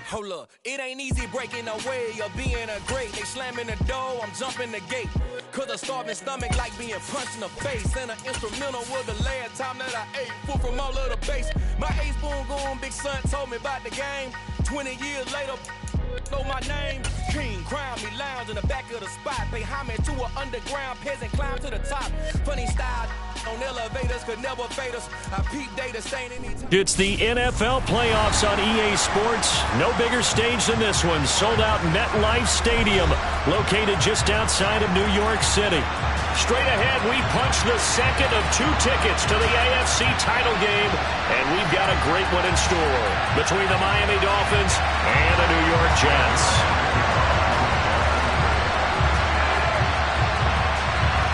Hold up, it ain't easy breaking away or being a great. They slamming the door, I'm jumping the gate. Cause a starving stomach like being punched in the face. And an instrumental was the last time that I ate. Food from all of the base. My A-spoon going, big son told me about the game. 20 years later, know my name. King, crown me, lounge in the back of the spot. Pay homage to an underground peasant, climb to the top. Funny style on elevators could never fade us. I peep data staining each. It's the NFL playoffs on EA Sports. No bigger stage than this one. Sold out MetLife Stadium, located just outside of New York City. Straight ahead, we punch the second of 2 tickets to the AFC title game, and we've got a great one in store between the Miami Dolphins and the New York Jets.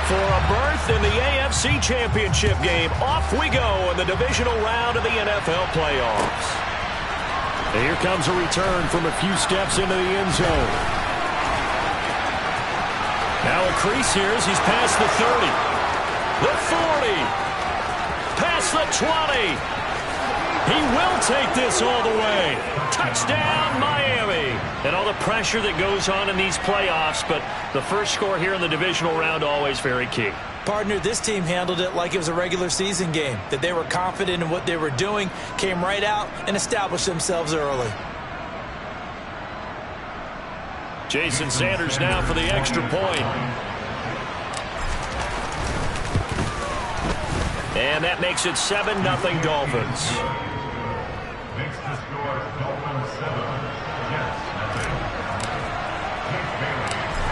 For a berth in the AFC Championship game, off we go in the divisional round of the NFL playoffs. And here comes a return from a few steps into the end zone. Now a crease here as he's past the 30, the 40, past the 20. He will take this all the way. Touchdown, Miami. And all the pressure that goes on in these playoffs, but the first score here in the divisional round always very key. Partner, this team handled it like it was a regular season game, that they were confident in what they were doing, came right out and established themselves early. Jason Sanders now for the extra point. And that makes it 7-0 Dolphins.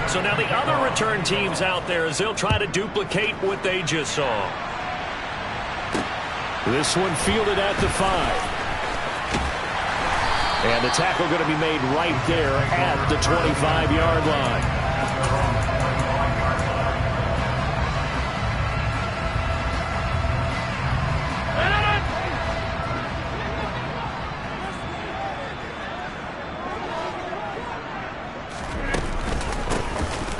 So now the other return teams out there as they'll try to duplicate what they just saw. This one fielded at the 5. And the tackle going to be made right there at the 25-yard line.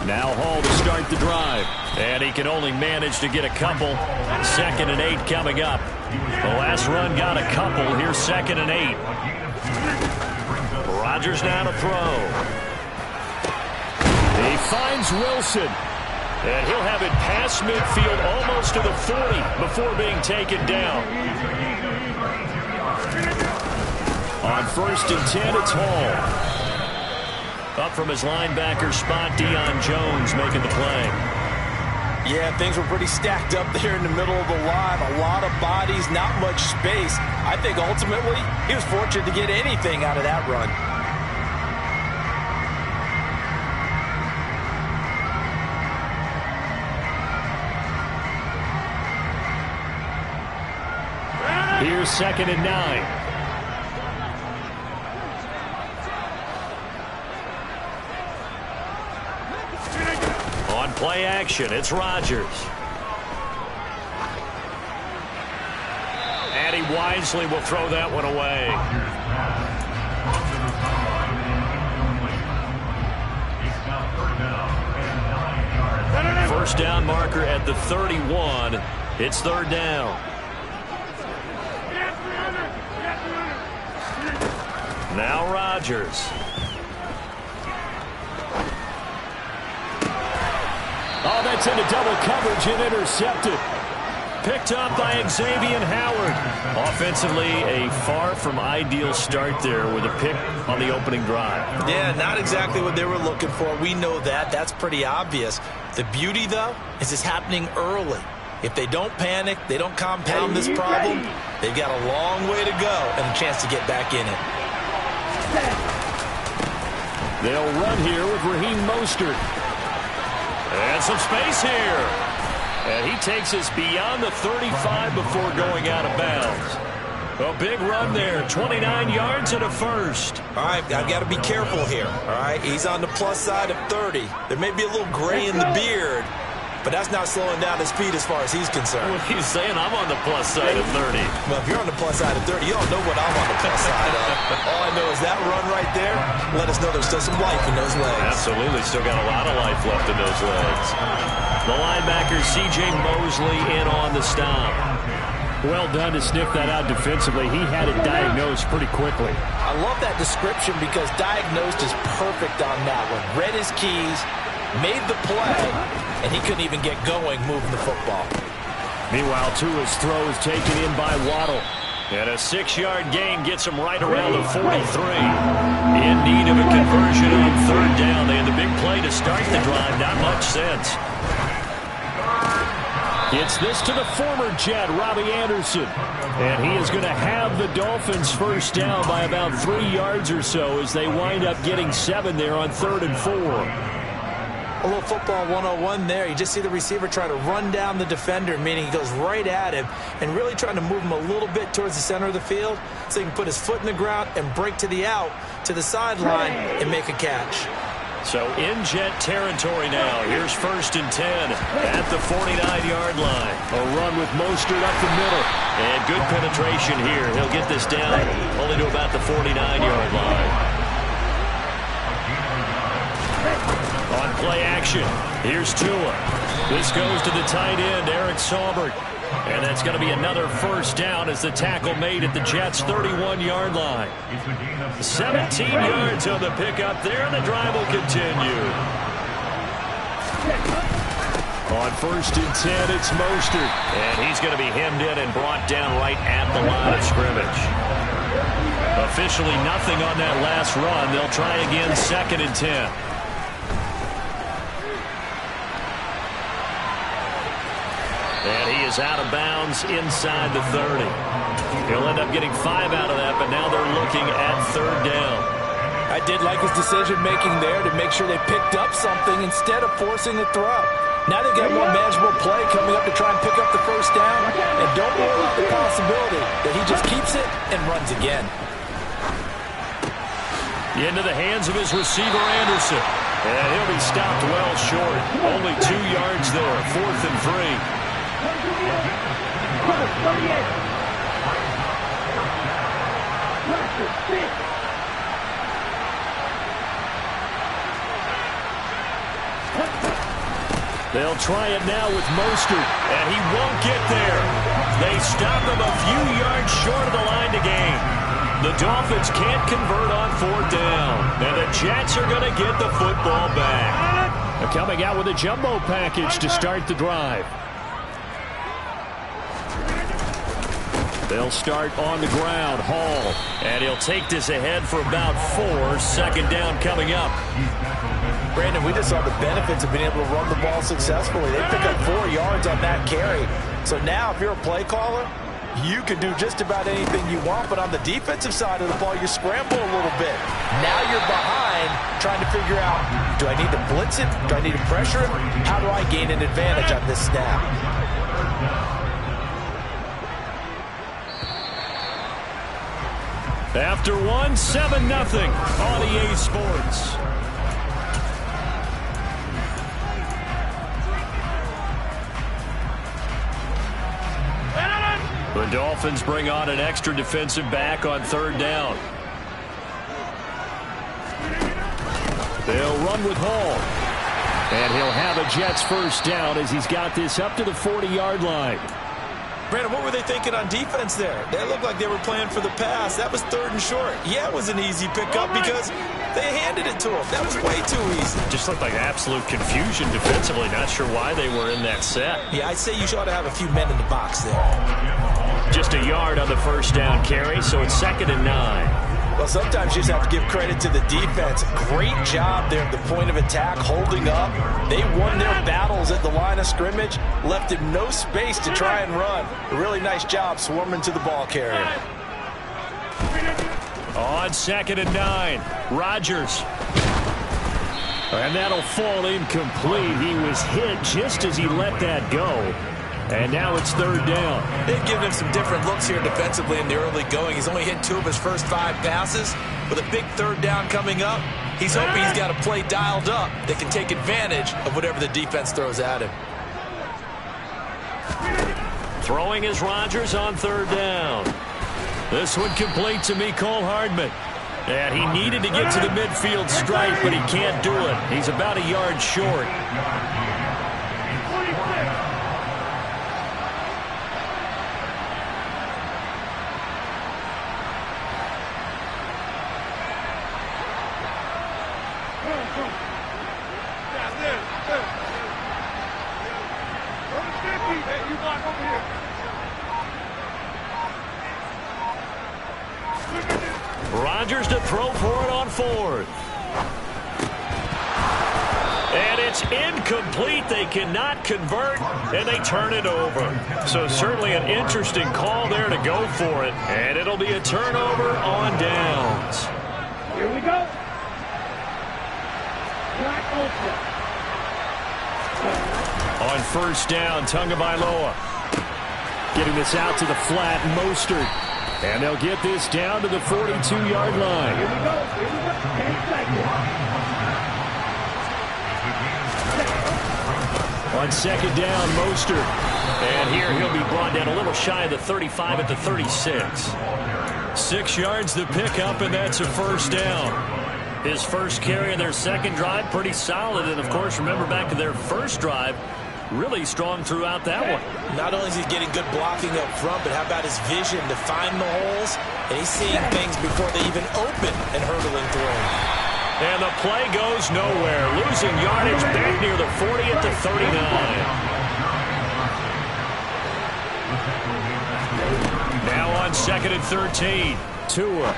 Now Hall to start the drive. And he can only manage to get a couple. 2nd and 8 coming up. The last run got a couple. Here's 2nd and 8. Rodgers now to throw. He finds Wilson. And he'll have it past midfield almost to the 40 before being taken down. On 1st and 10, it's Hall. Up from his linebacker spot, Deion Jones making the play. Yeah, things were pretty stacked up there in the middle of the line. A lot of bodies, not much space. I think ultimately he was fortunate to get anything out of that run. Here's 2nd and 9. On play action, it's Rodgers. And he wisely will throw that one away. First down marker at the 31. It's 3rd down. Now Rodgers. Oh, that's into double coverage and intercepted. Picked up by Xavier Howard. Offensively, a far from ideal start there with a pick on the opening drive. Yeah, not exactly what they were looking for. We know that. That's pretty obvious. The beauty, though, is it's happening early. If they don't panic, they don't compound this problem, they've got a long way to go and a chance to get back in it. They'll run here with Raheem Mostert. And some space here. And he takes us beyond the 35 before going out of bounds. A big run there, 29 yards and a first. All right, I've got to be careful here, all right? He's on the plus side of 30. There may be a little gray in the beard, but that's not slowing down his speed as far as he's concerned. What he's saying, I'm on the plus side of 30. Well, if you're on the plus side of 30, you don't know what I'm on the plus side of. All I know is that run right there, let us know there's still some life in those legs. Absolutely, still got a lot of life left in those legs. The linebacker, C.J. Mosley, in on the stop. Well done to sniff that out defensively. He had it diagnosed pretty quickly. I love that description because diagnosed is perfect on that one. Read his keys, made the play, and he couldn't even get going moving the football. Meanwhile, Tua's throw is taken in by Waddle. And a 6-yard gain gets him right around the 43. In need of a conversion on third down. They had the big play to start the drive. Not much sense. It's this to the former Jet, Robbie Anderson. And he is going to have the Dolphins first down by about 3 yards or so as they wind up getting 7 there on 3rd and 4. A little football 101 there. You just see the receiver try to run down the defender, meaning he goes right at him and really trying to move him a little bit towards the center of the field so he can put his foot in the ground and break to the out, to the sideline, and make a catch. So in Jet territory now. Here's 1st and 10 at the 49-yard line. A run with Mostert up the middle. And good penetration here. He'll get this down only to about the 49-yard line. On play action, here's Tua. This goes to the tight end, Eric Saubert. And that's going to be another first down as the tackle made at the Jets' 31-yard line. 17 yards on the pickup there, and the drive will continue. On 1st and 10, it's Mostert. And he's going to be hemmed in and brought down right at the line of scrimmage. Officially nothing on that last run. They'll try again 2nd and 10. And he is out of bounds inside the 30. He'll end up getting 5 out of that, but now they're looking at 3rd down. I did like his decision-making there to make sure they picked up something instead of forcing the throw. Now they've got a more manageable play coming up to try and pick up the first down. And don't rule out the possibility that he just keeps it and runs again. Into the hands of his receiver, Anderson. And he'll be stopped well short. Only 2 yards there, 4th and 3. They'll try it now with Mostert, and he won't get there. They stop him a few yards short of the line to gain. The Dolphins can't convert on 4th down, and the Jets are going to get the football back. They're coming out with a jumbo package to start the drive. They'll start on the ground, Hall, and he'll take this ahead for about 4. 2nd down coming up. Brandon, we just saw the benefits of being able to run the ball successfully. They pick up 4 yards on that carry. So now if you're a play caller, you can do just about anything you want, but on the defensive side of the ball, you scramble a little bit. Now you're behind trying to figure out, do I need to blitz it? Do I need to pressure him? How do I gain an advantage on this snap? After 1, 7-0 on EA Sports. The Dolphins bring on an extra defensive back on 3rd down. They'll run with Hall. And he'll have a Jets first down as he's got this up to the 40-yard line. Brandon, what were they thinking on defense there? They looked like they were playing for the pass. That was 3rd and short. Yeah, it was an easy pickup because they handed it to him. That was way too easy. Just looked like absolute confusion defensively. Not sure why they were in that set. Yeah, I'd say you ought to have a few men in the box there. Just a yard on the first down carry, so it's 2nd and 9. Well, sometimes you just have to give credit to the defense. Great job there at the point of attack, holding up. They won their battles at the line of scrimmage, left him no space to try and run. A really nice job swarming to the ball carrier. On 2nd and 9, Rodgers. And that'll fall incomplete. He was hit just as he let that go. And now it's 3rd down. They've given him some different looks here defensively in the early going. He's only hit 2 of his first 5 passes. With a big 3rd down coming up, he's hoping he's got a play dialed up that can take advantage of whatever the defense throws at him. Throwing is Rodgers on 3rd down. This one complete to Mecole Hardman. And he needed to get to the midfield stripe, but he can't do it. He's about a yard short. Rodgers to throw for it on fourth. And it's incomplete. They cannot convert, and they turn it over. So certainly an interesting call there to go for it. And it'll be a turnover on downs. Here we go. On first down, Tagovailoa getting this out to the flat, Mostert. And they'll get this down to the 42-yard line. Here we go. 10 seconds. On second down, Mostert. And here he'll be brought down a little shy of the 35 at the 36. 6 yards to pick up, and that's a first down. His first carry of their second drive, pretty solid. And, of course, remember back to their first drive, really strong throughout that one. Not only is he getting good blocking up front, but how about his vision to find the holes? And he's seeing things before they even open and hurdling through. And the play goes nowhere. Losing yardage back near the 40 at the 39. Now on second and 13. Tua.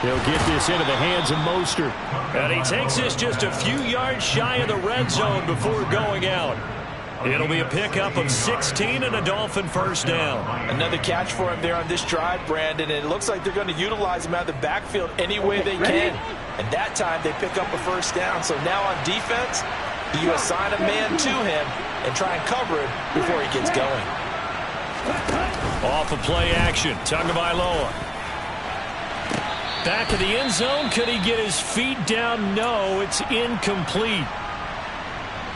He'll get this into the hands of Mostert. And he takes this just a few yards shy of the red zone before going out. It'll be a pickup of 16 and a Dolphin first down. Another catch for him there on this drive, Brandon, and it looks like they're going to utilize him out of the backfield any way they can. And that time they pick up a first down. So now on defense, you assign a man to him and try and cover it before he gets going. Off of play action, Tagovailoa. Back of the end zone. Could he get his feet down? No, it's incomplete.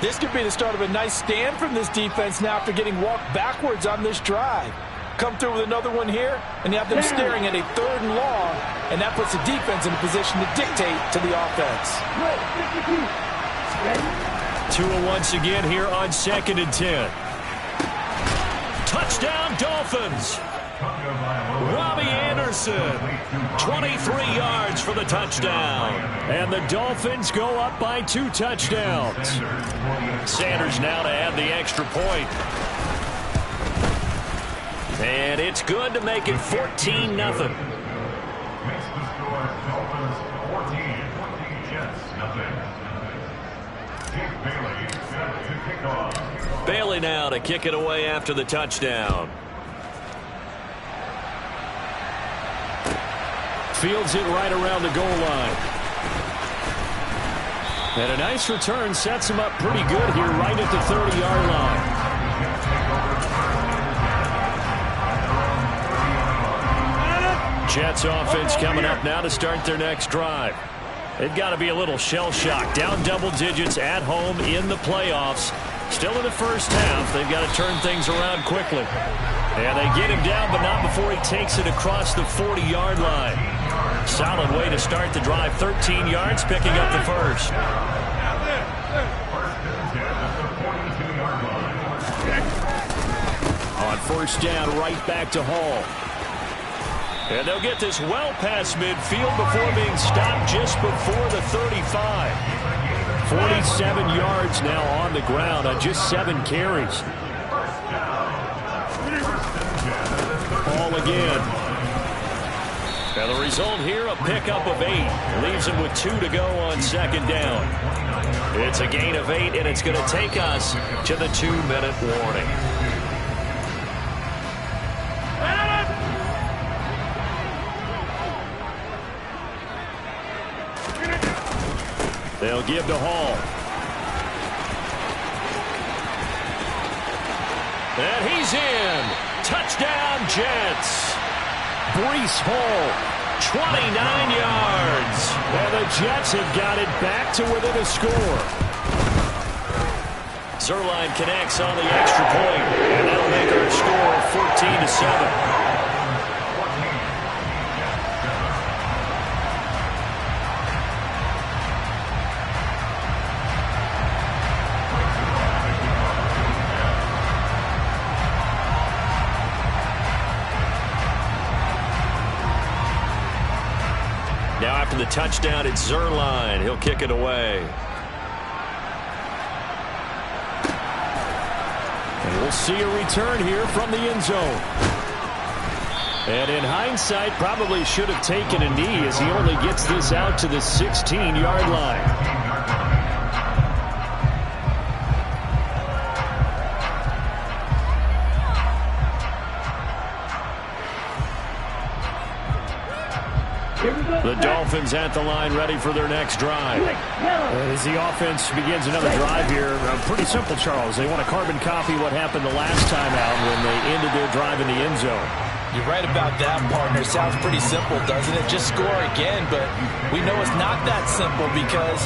This could be the start of a nice stand from this defense now after getting walked backwards on this drive. Come through with another one here, and you have them staring at a 3rd and long, and that puts the defense in a position to dictate to the offense. Tua once again here on second and 10. Touchdown, Dolphins. Robbie Anderson, 23 yards for the touchdown. And the Dolphins go up by 2 touchdowns. Sanders now to add the extra point. And it's good to make it 14-0. Bailey now to kick it away after the touchdown. Fields it right around the goal line. And a nice return sets him up pretty good here right at the 30-yard line. Jets offense coming up now to start their next drive. They've got to be a little shell-shocked. Down double digits at home in the playoffs. Still in the first half. They've got to turn things around quickly. And they get him down, but not before he takes it across the 40-yard line. Solid way to start the drive. 13 yards, picking up the first. On first down, right back to Hall. And they'll get this well past midfield before being stopped just before the 35. 47 yards now on the ground on just 7 carries. Hall again. And the result here, a pickup of 8. Leaves him with 2 to go on second down. It's a gain of 8, and it's going to take us to the 2-minute warning. They'll give to Hall. And he's in. Touchdown, Jets. Breece Hall, 29 yards. And the Jets have got it back to within a score. Zuerlein connects on the extra point, and that'll make our score 14-7. Now after the touchdown, it's Zuerlein. He'll kick it away. And we'll see a return here from the end zone. And in hindsight, probably should have taken a knee as he only gets this out to the 16-yard line. The Dolphins at the line, ready for their next drive. As the offense begins another drive here, pretty simple, Charles. They want to carbon copy what happened the last time out when they ended their drive in the end zone. You're right about that, partner. Sounds pretty simple, doesn't it? Just score again, but we know it's not that simple because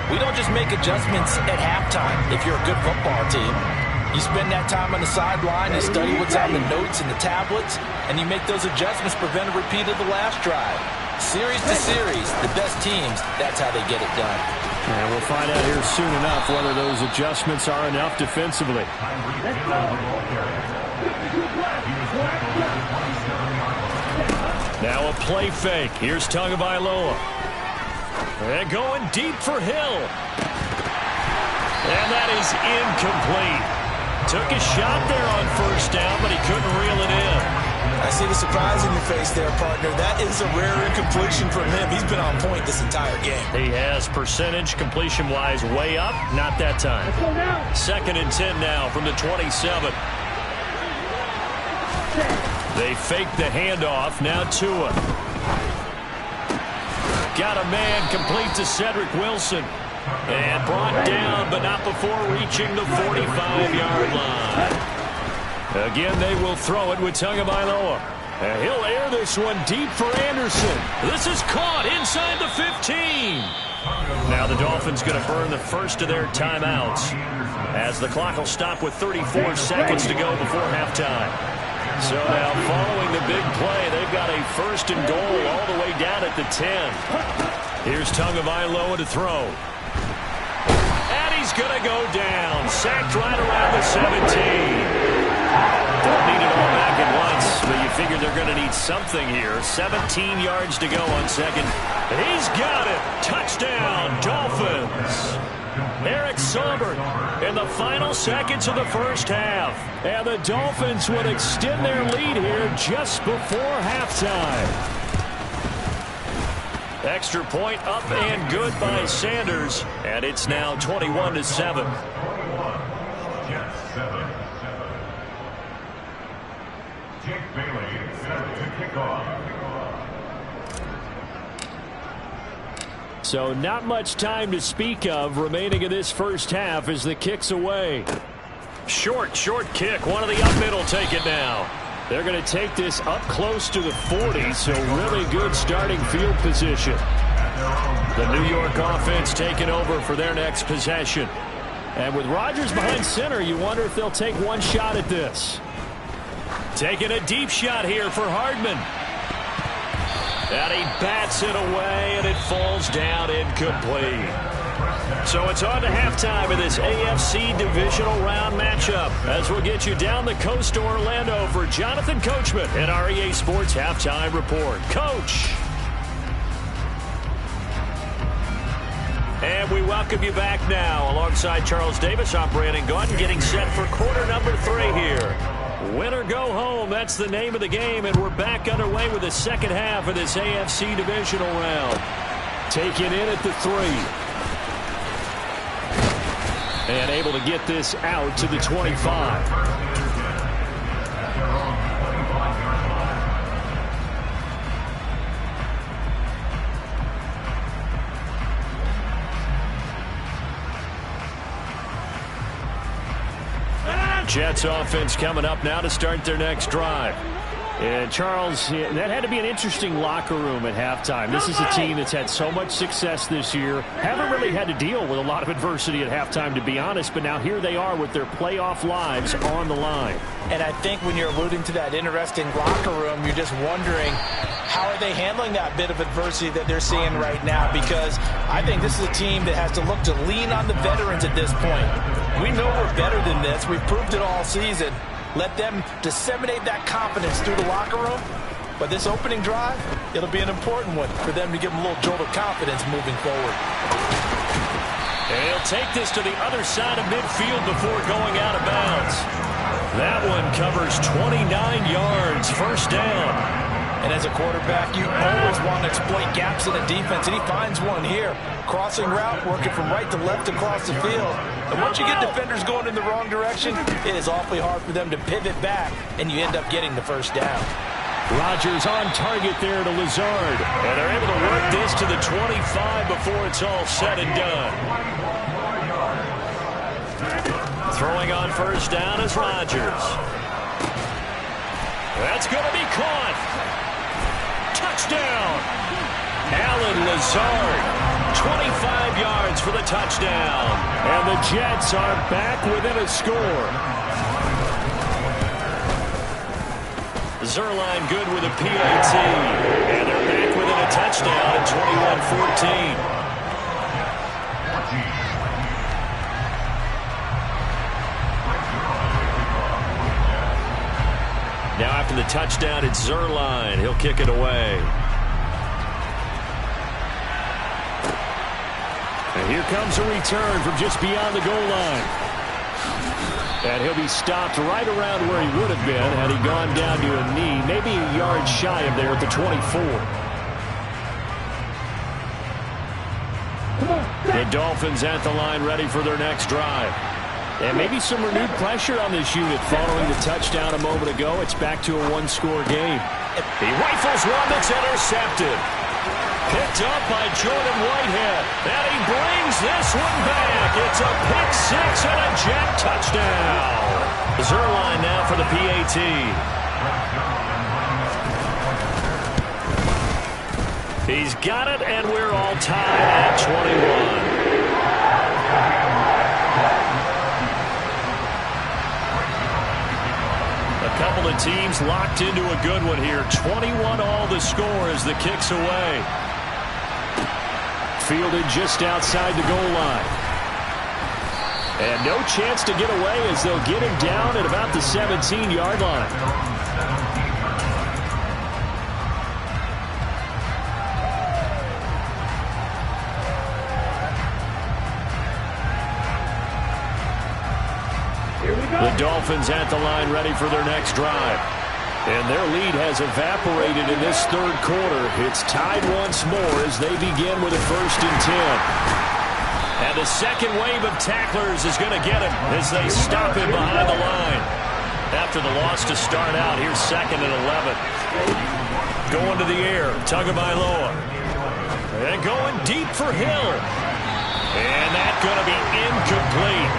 we don't just make adjustments at halftime if you're a good football team. You spend that time on the sideline and study what's on the notes and the tablets, and you make those adjustments to prevent a repeat of the last drive. Series to series, the best teams, that's how they get it done. And we'll find out here soon enough whether those adjustments are enough defensively. Now a play fake. Here's Tagovailoa. And going deep for Hill. And that is incomplete. Took a shot there on first down, but he couldn't reel it in. I see the surprise in your face there, partner. That is a rare incompletion from him. He's been on point this entire game. He has percentage completion-wise way up. Not that time. 2nd and 10 now from the 27. They fake the handoff. Now Tua. Got a man complete to Cedric Wilson. And brought down, but not before reaching the 45-yard line. Again, they will throw it with Tagovailoa. And he'll air this one deep for Anderson. This is caught inside the 15. Now the Dolphins going to burn the first of their timeouts as the clock will stop with 34 seconds to go before halftime. So now following the big play, they've got a 1st and goal all the way down at the 10. Here's Tagovailoa to throw. And he's going to go down. Sacked right around the 17. Don't need it all back at once, but you figure they're going to need something here. 17 yards to go on second. He's got it. Touchdown, Dolphins. Eric Saubert in the final seconds of the first half. And the Dolphins would extend their lead here just before halftime. Extra point up and good by Sanders. And it's now 21-7. So not much time to speak of remaining in this first half as the kick's away. Short kick. One of the up middle take it now. They're going to take this up close to the 40, so really good starting field position. The New York offense taking over for their next possession. And with Rodgers behind center, you wonder if they'll take one shot at this. Taking a deep shot here for Hardman. And he bats it away, and it falls down incomplete. So it's on to halftime of this AFC divisional round matchup as we'll get you down the coast to Orlando for Jonathan Coachman and our EA Sports Halftime Report. Coach. And we welcome you back now. Alongside Charles Davis, I'm Brandon Gaudin, getting set for quarter number 3 here. Win or go home, that's the name of the game, and we're back underway with the second half of this AFC divisional round. Taken in at the 3. And able to get this out to the 25. Jets offense coming up now to start their next drive. And Charles, that had to be an interesting locker room at halftime. This is a team that's had so much success this year. Haven't really had to deal with a lot of adversity at halftime, to be honest. But now here they are with their playoff lives on the line. And I think when you're alluding to that interesting locker room, you're just wondering, how are they handling that bit of adversity that they're seeing right now? Because I think this is a team that has to look to lean on the veterans at this point. We know we're better than this. We've proved it all season. Let them disseminate that confidence through the locker room, But this opening drive, it'll be an important one for them to give them a little jolt of confidence moving forward. And he'll take this to the other side of midfield before going out of bounds. That one covers 29 yards, first down. And as a quarterback, you always want to exploit gaps in the defense, and he finds one here. Crossing route, working from right to left across the field. And once you get defenders going in the wrong direction, it is awfully hard for them to pivot back, and you end up getting the first down. Rodgers on target there to Lazard. And they're able to work this to the 25 before it's all said and done. Throwing on first down is Rodgers. That's going to be caught. Touchdown. Allen Lazard. 25 yards for the touchdown. And the Jets are back within a score. Zuerlein good with a PAT. And they're back within a touchdown at 21-14. Now after the touchdown, it's Zuerlein. He'll kick it away. And here comes a return from just beyond the goal line. And he'll be stopped right around where he would have been had he gone down to a knee, maybe a yard shy of there at the 24. The Dolphins at the line ready for their next drive. And maybe some renewed pressure on this unit following the touchdown a moment ago. It's back to a one-score game. He rifles one that's intercepted. Picked up by Jordan Whitehead. And he brings this one back. It's a pick six and a Jet touchdown. Zuerlein now for the PAT. He's got it, and we're all tied at 21. A couple of teams locked into a good one here. 21 all the score as the kick's away. Fielded just outside the goal line. And no chance to get away as they'll get him down at about the 17-yard line. The Dolphins at the line ready for their next drive. And their lead has evaporated in this third quarter. It's tied once more as they begin with a 1st and 10. And the second wave of tacklers is going to get him as they stop him behind the line. After the loss to start out, here's 2nd and 11. Going to the air, Tagovailoa. And going deep for Hill. And that's going to be incomplete.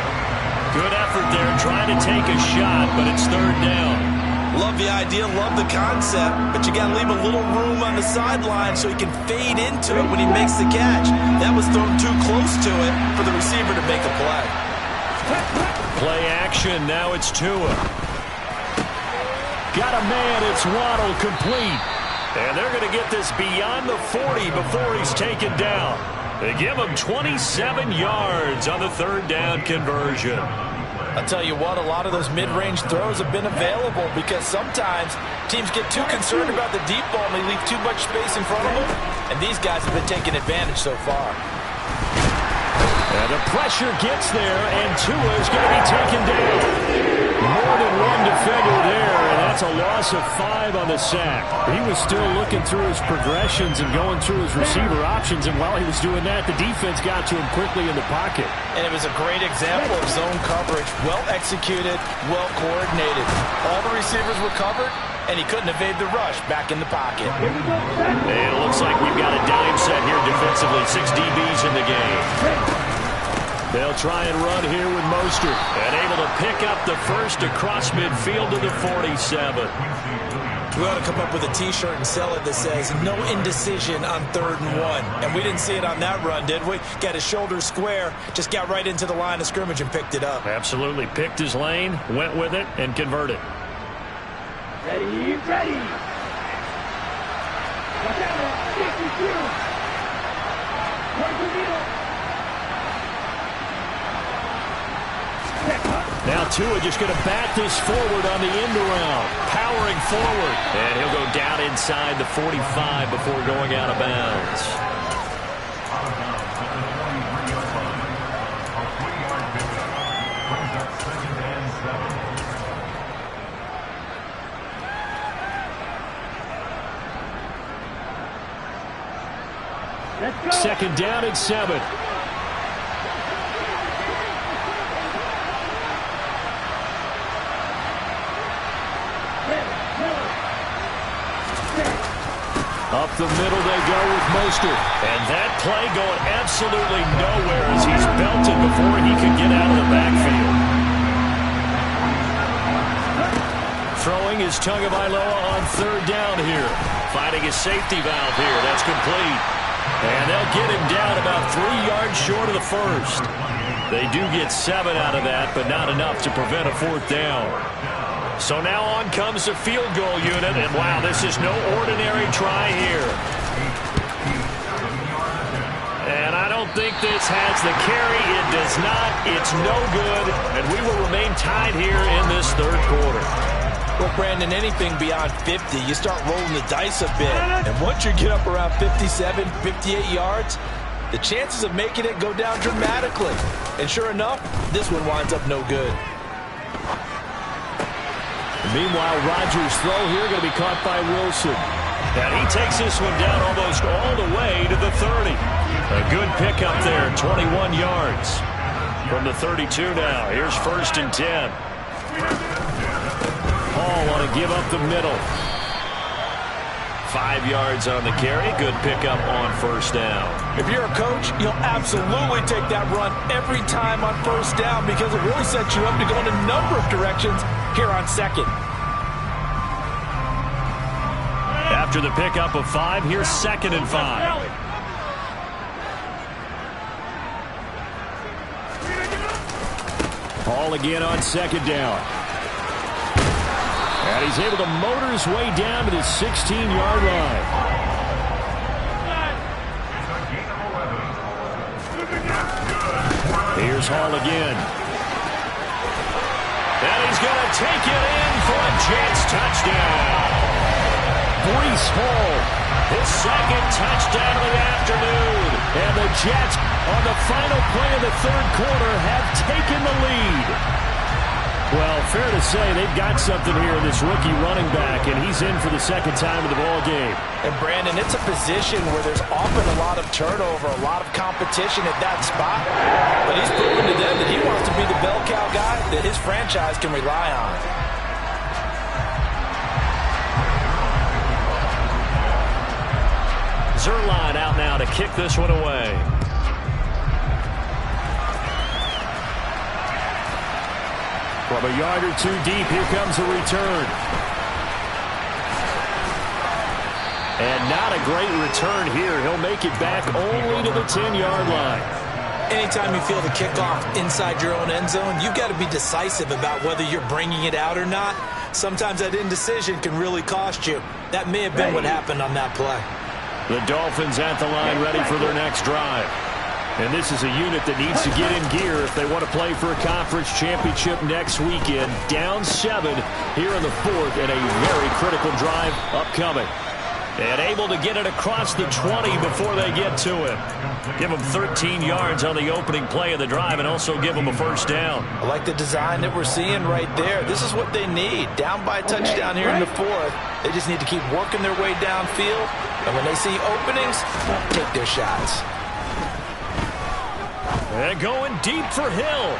Good effort there trying to take a shot, but it's 3rd down. Love the idea, love the concept, but you got to leave a little room on the sideline so he can fade into it when he makes the catch. That was thrown too close to it for the receiver to make a play. Play action, now it's Tua. Got a man, it's Waddle, complete. And they're going to get this beyond the 40 before he's taken down. They give him 27 yards on the 3rd down conversion. I'll tell you what, a lot of those mid-range throws have been available because sometimes teams get too concerned about the deep ball and they leave too much space in front of them. And these guys have been taking advantage so far. And the pressure gets there, and Tua is going to be taken down. More than one defender there, and that's a loss of 5 on the sack. He was still looking through his progressions and going through his receiver options, and while he was doing that, the defense got to him quickly in the pocket. And it was a great example of zone coverage. Well executed, well coordinated. All the receivers were covered, and he couldn't evade the rush back in the pocket. And it looks like we've got a dime set here defensively. 6 DBs in the game. They'll try and run here with Mostert. And able to pick up the first across midfield to the 47. We ought to come up with a T-shirt and sell it that says, no indecision on 3rd and 1. And we didn't see it on that run, did we? Got his shoulders square, just got right into the line of scrimmage and picked it up. Absolutely. Picked his lane, went with it, and converted. Ready, ready. Now Tua just going to bat this forward on the end around. Powering forward. And he'll go down inside the 45 before going out of bounds. Second down and 7. Up the middle they go with Mostert. And that play going absolutely nowhere as he's belted before he can get out of the backfield. Throwing is Tagovailoa on third down here. Finding his safety valve here. That's complete. And they'll get him down about 3 yards short of the first. They do get 7 out of that, but not enough to prevent a fourth down. So now on comes the field goal unit, and wow, this is no ordinary try here. And I don't think this has the carry. It does not. It's no good, and we will remain tied here in this third quarter. Well, Brandon, anything beyond 50, you start rolling the dice a bit. And once you get up around 57, 58 yards, the chances of making it go down dramatically. And sure enough, this one winds up no good. Meanwhile, Rodgers' throw here going to be caught by Wilson. And he takes this one down almost all the way to the 30. A good pickup there, 21 yards. From the 32 now, here's 1st and 10. Hall want to give up the middle. 5 yards on the carry. Good pickup on 1st down. If you're a coach, you'll absolutely take that run every time on 1st down because it really sets you up to go in a number of directions here on 2nd. After the pickup of 5, here's 2nd and 5. Hall again on 2nd down. And he's able to motor his way down to the 16-yard line. Here's Hall again. And he's going to take it in for a Jets touchdown. Breece Hall, his 2nd touchdown of the afternoon. And the Jets, on the final play of the third quarter, have taken the lead. Well, fair to say they've got something here in this rookie running back, and he's in for the 2nd time of the ball game. And, Brandon, it's a position where there's often a lot of turnover, a lot of competition at that spot. But he's proven to them that he wants to be the bell cow guy that his franchise can rely on. Zuerlein out now to kick this one away. From a yard or two deep, here comes a return. And not a great return here. He'll make it back only to the 10-yard line. Anytime you feel the kickoff inside your own end zone, you've got to be decisive about whether you're bringing it out or not. Sometimes that indecision can really cost you. That may have been what happened on that play. The Dolphins at the line ready for their next drive. And this is a unit that needs to get in gear if they want to play for a conference championship next weekend. Down 7 here in the 4th, and a very critical drive upcoming. And able to get it across the 20 before they get to him. Give them 13 yards on the opening play of the drive and also give them a 1st down. I like the design that we're seeing right there. This is what they need. Down by a touchdown here in the 4th. They just need to keep working their way downfield. And when they see openings, take their shots. And going deep for Hill.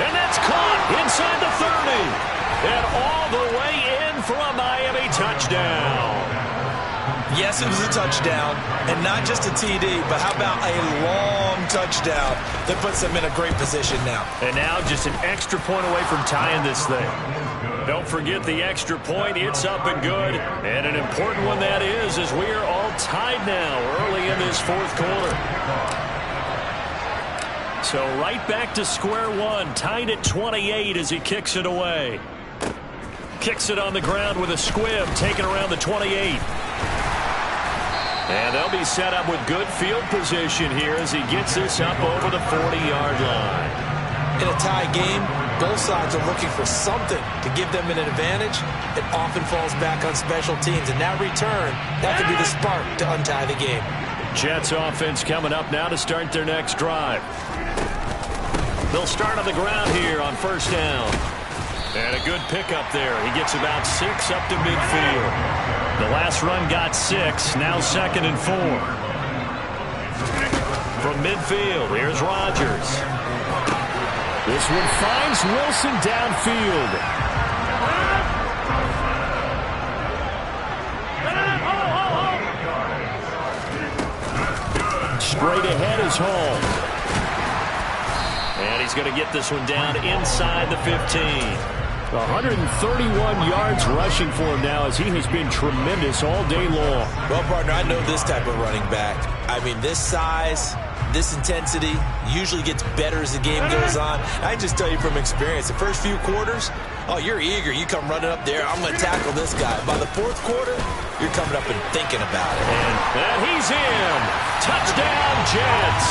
And that's caught inside the 30. And all the way in for a Miami touchdown. Yes, it was a touchdown. And not just a TD, but how about a long touchdown that puts them in a great position now. And now just an extra point away from tying this thing. Don't forget the extra point. It's up and good. And an important one that is, as we are all tied now early in this 4th quarter. So right back to square one, tied at 28 as he kicks it away. Kicks it on the ground with a squib, taken around the 28. And they'll be set up with good field position here as he gets this up over the 40-yard line. In a tie game, both sides are looking for something to give them an advantage. It often falls back on special teams, and that return, that could be the spark to untie the game. Jets offense coming up now to start their next drive. They'll start on the ground here on first down. And a good pickup there. He gets about 6 up to midfield. The last run got 6, now 2nd and 4. From midfield, here's Rodgers. This one finds Wilson downfield. Straight ahead is Hall. And he's going to get this one down inside the 15. 131 yards rushing for him now as he has been tremendous all day long. Well, partner, I know this type of running back. I mean, this size, this intensity usually gets better as the game goes on. I just tell you from experience, the first few quarters, oh, you're eager. You come running up there, I'm going to tackle this guy. By the fourth quarter, you're coming up and thinking about it. And he's in. Touchdown, Jets.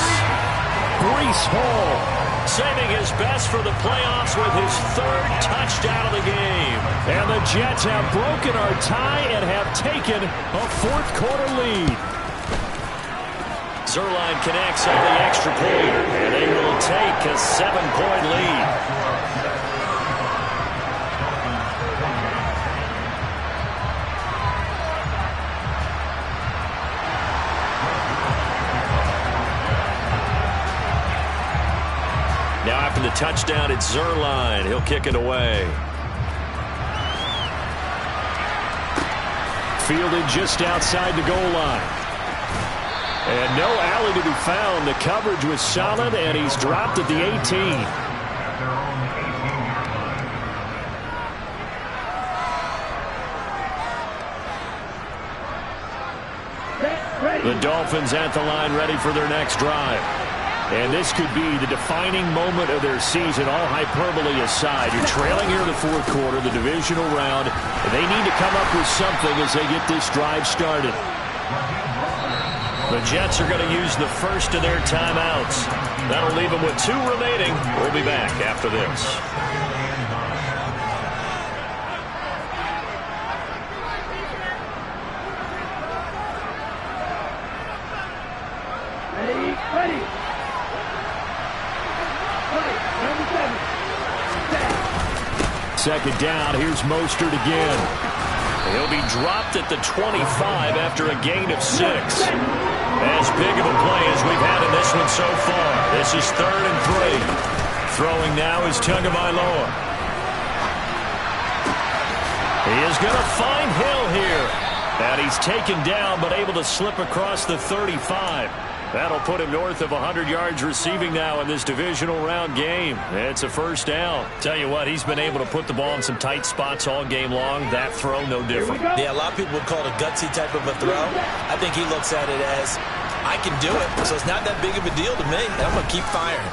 Breece Hall saving his best for the playoffs with his 3rd touchdown of the game. And the Jets have broken our tie and have taken a 4th quarter lead. Zuerlein connects on the extra point, and they will take a 7-point lead. Now after the touchdown, it's Zuerlein. He'll kick it away. Fielded just outside the goal line. And no alley to be found. The coverage was solid, and he's dropped at the 18. The Dolphins at the line ready for their next drive. And this could be the defining moment of their season, all hyperbole aside. You're trailing here in the 4th quarter, the divisional round, and they need to come up with something as they get this drive started. The Jets are going to use the first of their timeouts. That'll leave them with 2 remaining. We'll be back after this. Ready. 2nd down. Here's Mostert again. He'll be dropped at the 25 after a gain of 6. As big of a play as we've had in this one so far. This is 3rd and 3. Throwing now is Tagovailoa. He is going to find Hill here. And he's taken down but able to slip across the 35. That'll put him north of 100 yards receiving now in this divisional round game. It's a first down. Tell you what, he's been able to put the ball in some tight spots all game long. That throw, no different. Yeah, a lot of people would call it a gutsy type of a throw. I think he looks at it as, I can do it, so it's not that big of a deal to me. I'm going to keep firing.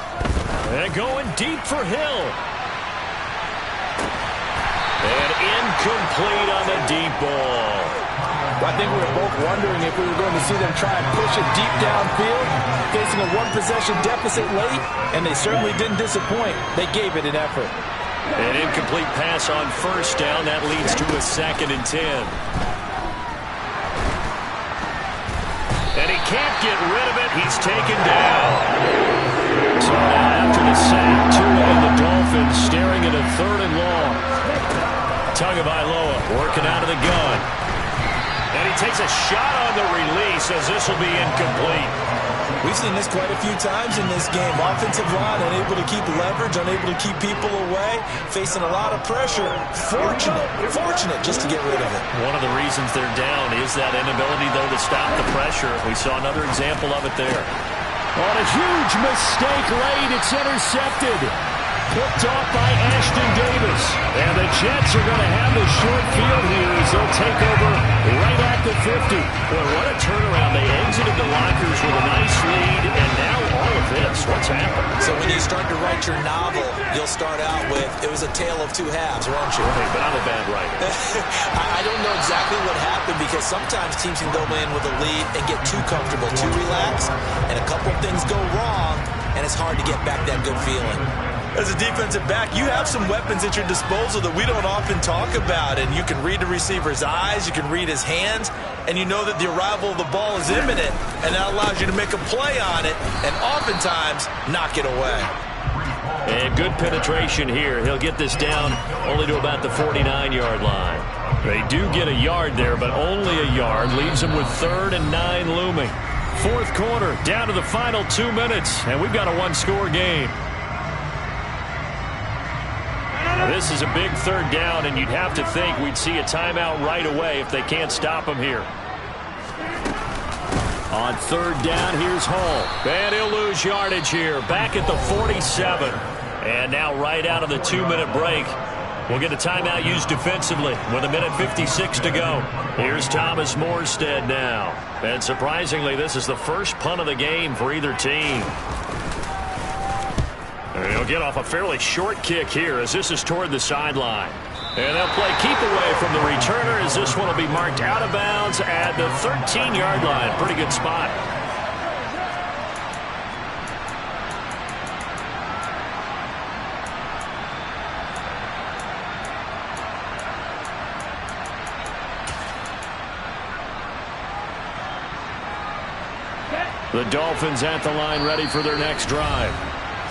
And going deep for Hill. And incomplete on the deep ball. Well, I think we were both wondering if we were going to see them try and push it deep downfield, facing a 1-possession deficit late, and they certainly didn't disappoint. They gave it an effort. An incomplete pass on first down. That leads to a 2nd and 10. And he can't get rid of it. He's taken down. So now after the sack, Tua and the Dolphins staring at a 3rd and long. Tagovailoa working out of the gun. And he takes a shot on the release as this will be incomplete. We've seen this quite a few times in this game. Offensive line unable to keep leverage, unable to keep people away, facing a lot of pressure. Fortunate just to get rid of it. One of the reasons they're down is that inability, though, to stop the pressure. We saw another example of it there. On a huge mistake late, it's intercepted. Picked off by Ashton Davis. And the Jets are going to have the short field here as they'll take over right at the 50. Boy, what a turnaround. They exited the lockers with a nice lead, and now all of this. What's happened? So when you start to write your novel, you'll start out with, it was a tale of 2 halves, won't you? Right, but I'm a bad writer. I don't know exactly what happened because sometimes teams can go in with a lead and get too comfortable, too relaxed, and a couple things go wrong, and it's hard to get back that good feeling. As a defensive back, you have some weapons at your disposal that we don't often talk about. And you can read the receiver's eyes, you can read his hands, and you know that the arrival of the ball is imminent, and that allows you to make a play on it and oftentimes knock it away. And good penetration here. He'll get this down only to about the 49-yard line. They do get a yard there, but only a yard. Leaves them with 3rd and 9 looming. Fourth quarter, down to the final 2 minutes, and we've got a one-score game. This is a big 3rd down, and you'd have to think we'd see a timeout right away if they can't stop him here. On 3rd down, here's Hall. And he'll lose yardage here, back at the 47. And now right out of the 2-minute break, we'll get a timeout used defensively with 1:56 to go. Here's Thomas Morstead now. And surprisingly, this is the first punt of the game for either team. And he'll get off a fairly short kick here as this is toward the sideline. And they'll play keep away from the returner as this one will be marked out of bounds at the 13-yard line. Pretty good spot. The Dolphins at the line ready for their next drive.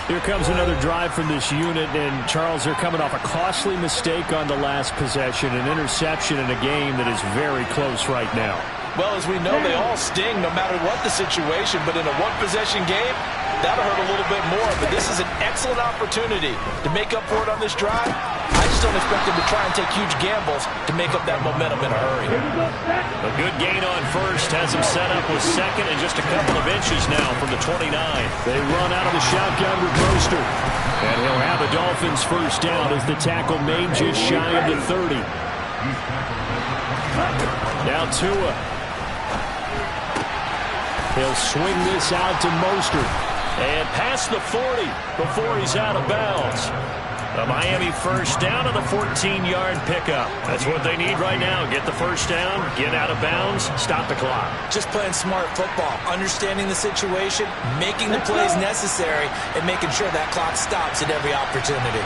Here comes another drive from this unit, and Charles, they're coming off a costly mistake on the last possession, an interception in a game that is very close right now. Well, as we know, they all sting no matter what the situation, but in a one-possession game, that'll hurt a little bit more. But this is an excellent opportunity to make up for it on this drive. I just don't expect them to try and take huge gambles to make up that momentum in a hurry. A good gain on first has them set up with 2nd and just a couple of inches now from the 29. They run out of the shotgun with Mostert. And he'll have a Dolphins first down as the tackle made just shy of the 30. Now Tua. He'll swing this out to Mostert. And past the 40 before he's out of bounds. A Miami first down on the 14-yard pickup. That's what they need right now. Get the first down, get out of bounds, stop the clock. Just playing smart football, understanding the situation, making the plays necessary, and making sure that clock stops at every opportunity.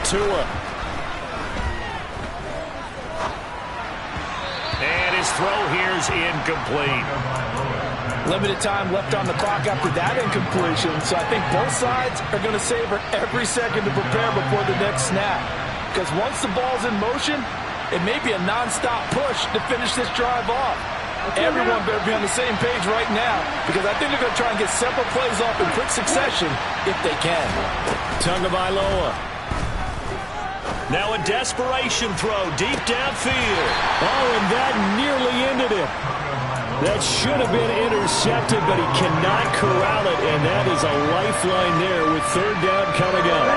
Tua. And his throw here's incomplete. Limited time left on the clock after that incompletion, so I think both sides are going to savor every second to prepare before the next snap. Because once the ball's in motion, it may be a non-stop push to finish this drive off. Everyone better be on the same page right now, because I think they're going to try and get several plays off in quick succession if they can. Tagovailoa. Now a desperation throw deep downfield. Oh, and that nearly ended it. That should have been intercepted, but he cannot corral it, and that is a lifeline there with 3rd down coming up.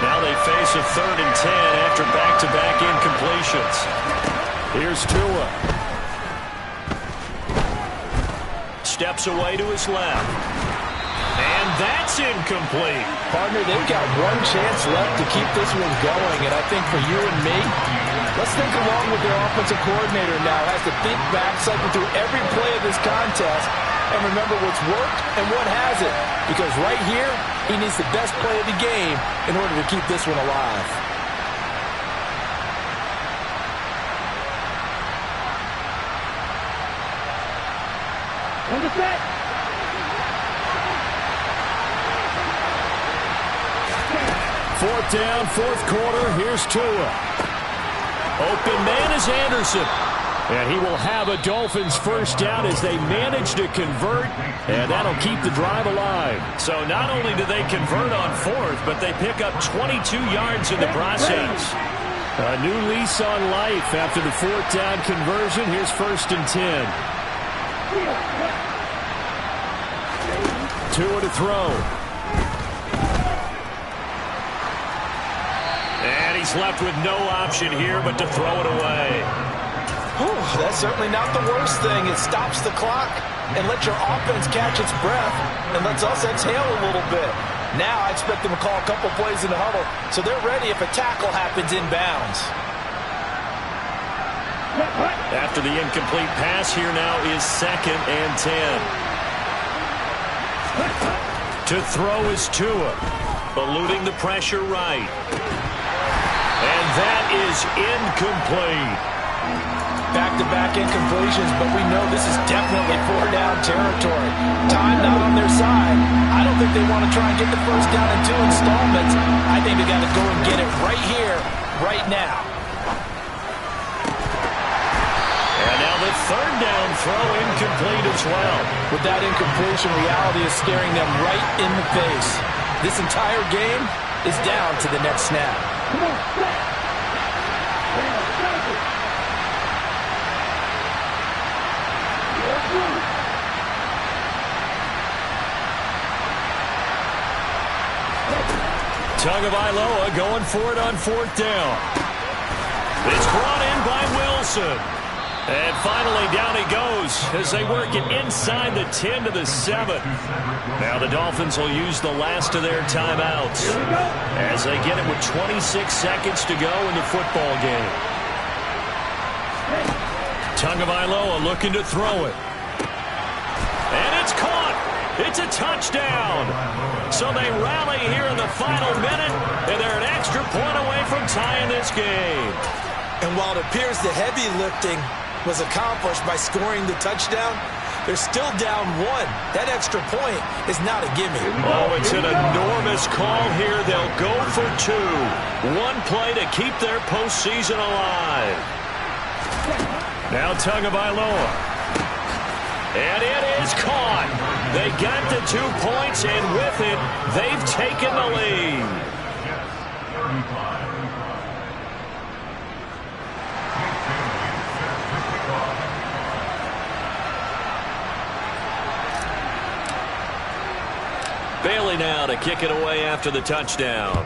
Now they face a 3rd and 10 after back-to-back incompletions. Here's Tua. Steps away to his left. And that's incomplete. Partner, they've got one chance left to keep this one going, and I think for you and me, let's think along with their offensive coordinator now. Has to think back, cycle through every play of this contest, and remember what's worked and what hasn't. Because right here, he needs the best play of the game in order to keep this one alive. On the set. 4th down, 4th quarter. Here's Tua. Open man is Anderson. And he will have a Dolphins first down as they manage to convert, and that'll keep the drive alive. So not only do they convert on 4th, but they pick up 22 yards in the process. A new lease on life after the 4th down conversion. Here's 1st and 10. Tua to throw. And he's left with no option here but to throw it away. Whew, that's certainly not the worst thing. It stops the clock and lets your offense catch its breath and lets us exhale a little bit. Now I expect them to call a couple plays in the huddle so they're ready if a tackle happens inbounds. After the incomplete pass, here now is 2nd and 10. To throw is Tua. Eluding the pressure right. And that is incomplete. Back-to-back incompletions, but we know this is definitely 4-down territory. Time not on their side. I don't think they want to try and get the first down in 2 installments. I think they got to go and get it right here, right now. And now the third down throw incomplete as well. With that incompletion, reality is staring them right in the face. This entire game is down to the next snap. Come on, set. Tagovailoa going for it on 4th down. It's brought in by Wilson. And finally down he goes as they work it inside the 10 to the 7. Now the Dolphins will use the last of their timeouts as they get it with 26 seconds to go in the football game. Tagovailoa looking to throw it. And it's caught. It's a touchdown. So they rally here in the final minute, and they're an extra point away from tying this game. And while it appears the heavy lifting was accomplished by scoring the touchdown, they're still down 1. That extra point is not a gimme. Oh, it's an enormous call here. They'll go for 2. One play to keep their postseason alive. Now Tagovailoa. And it is caught. They got the 2 points, and with it, they've taken the lead. Bailey now to kick it away after the touchdown.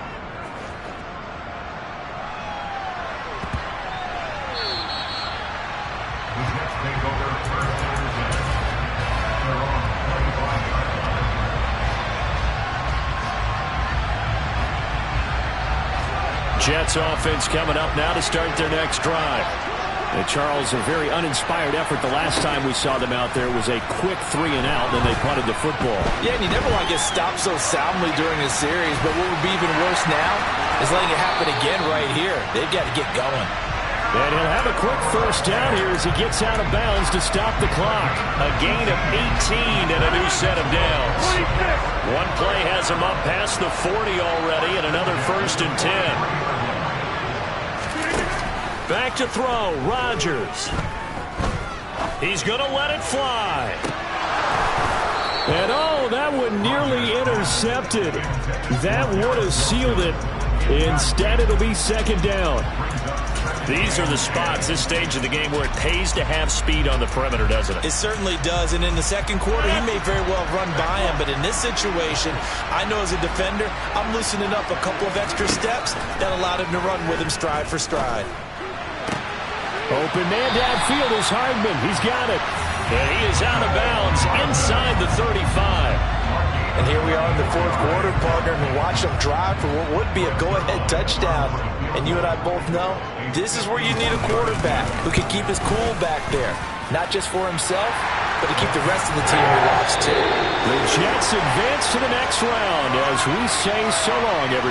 Jets offense coming up now to start their next drive. And Charles, a very uninspired effort the last time we saw them out there was a quick 3-and-out, then they punted the football. Yeah, and you never want to get stopped so soundly during a series, but what would be even worse now is letting it happen again right here. They've got to get going. And he'll have a quick first down here as he gets out of bounds to stop the clock. A gain of 18 and a new set of downs. One play has him up past the 40 already, and another 1st and 10. Back to throw, Rodgers. He's going to let it fly. And oh, that one nearly intercepted. That would have sealed it. Instead, it'll be 2nd down. These are the spots, this stage of the game, where it pays to have speed on the perimeter, doesn't it? It certainly does, and in the second quarter, he may very well run by him, but in this situation, I know as a defender, I'm loosening up a couple of extra steps that allowed him to run with him stride for stride. Open man downfield is Hardman. He's got it. And he is out of bounds inside the 35. And here we are in the 4th quarter, partner, and watch them drive for what would be a go-ahead touchdown. And you and I both know this is where you need a quarterback who can keep his cool back there. Not just for himself, but to keep the rest of the team relaxed too. The Jets advance to the next round as we say so long, everybody.